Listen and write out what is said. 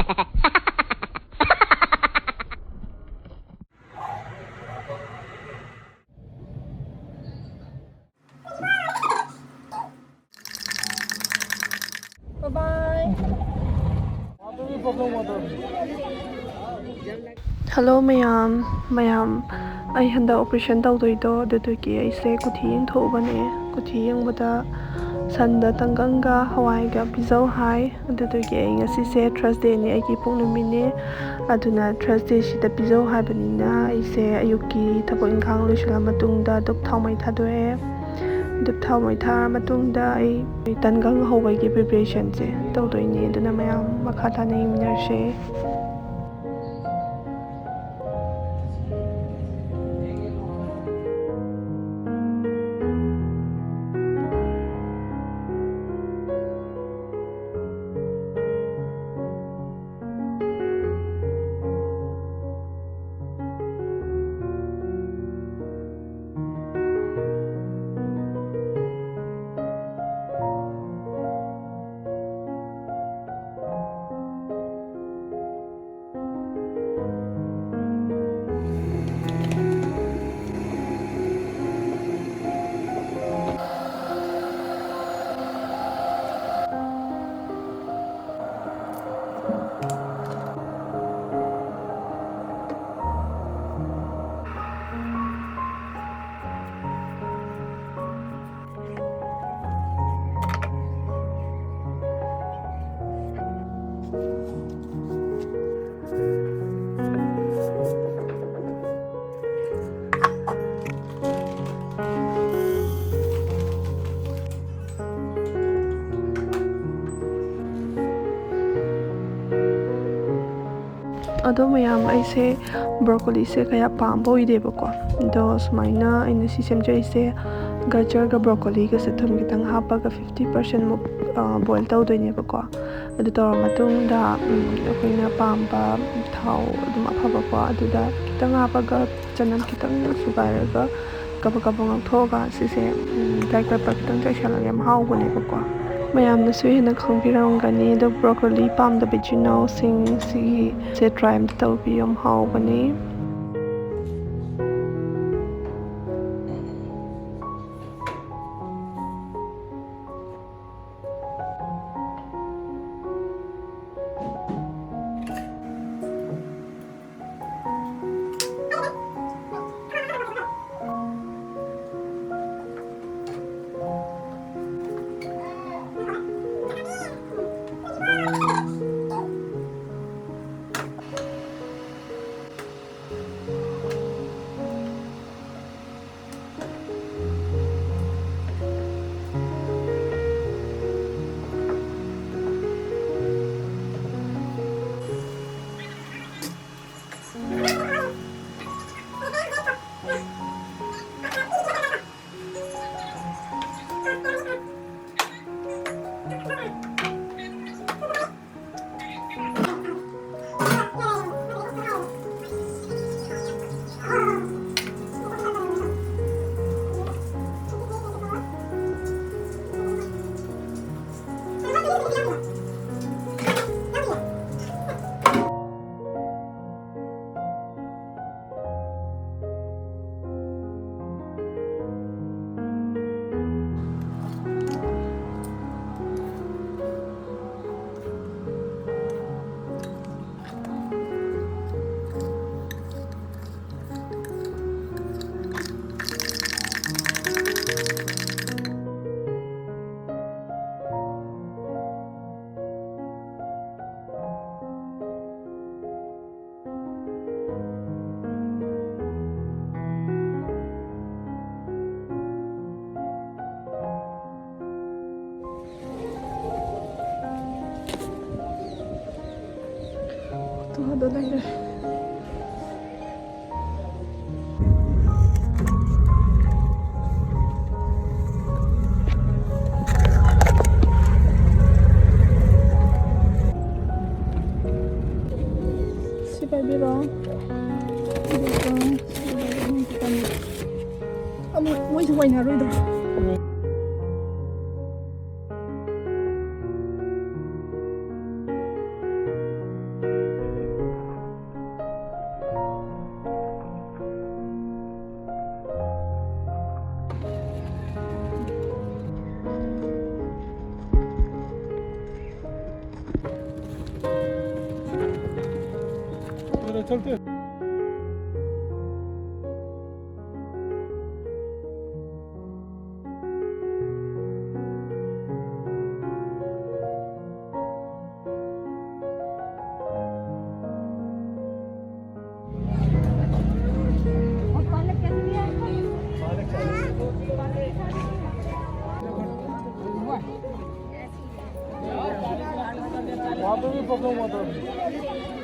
Bye-bye. Hello mayam ai handa operation tawdoido adudugi aise kuthi yengthobane kuthi yengbada sanda tanganga hawaiga pizau hai adudugi ai ngasi se Thursday ni aigi pungnumine aduna Thursday sida pizau hai banina aise ayuki thabo ingkhang loisila matungda duk thawmai thadoe duk thawmai thar matungda ai tangang hawai preparation se tawdoini aduna mayam makha thanai minarse. Ado mayam aise broccoli se kaya pambo idebako do sumaina aina si semjaise gajar ga broccoli ga se thum kitang hapaga 50% muk boil tawdoinebako adu tor matungda akoina pamba thau adum afabako aduda kitang hapaga chanam kitang sugairaga kaba kaba ngthoga sise black pepper kitang chaisala yam hawbanebako mayamnasu hena khangbiramgani do broccoli pamda bijino sing si se try am tawbiyam hawbani. Tuh ada lagi. Si Barbie Amo, muy buena ruido. เ चलते हैं। वहाँ पे भी पकड़ो मत।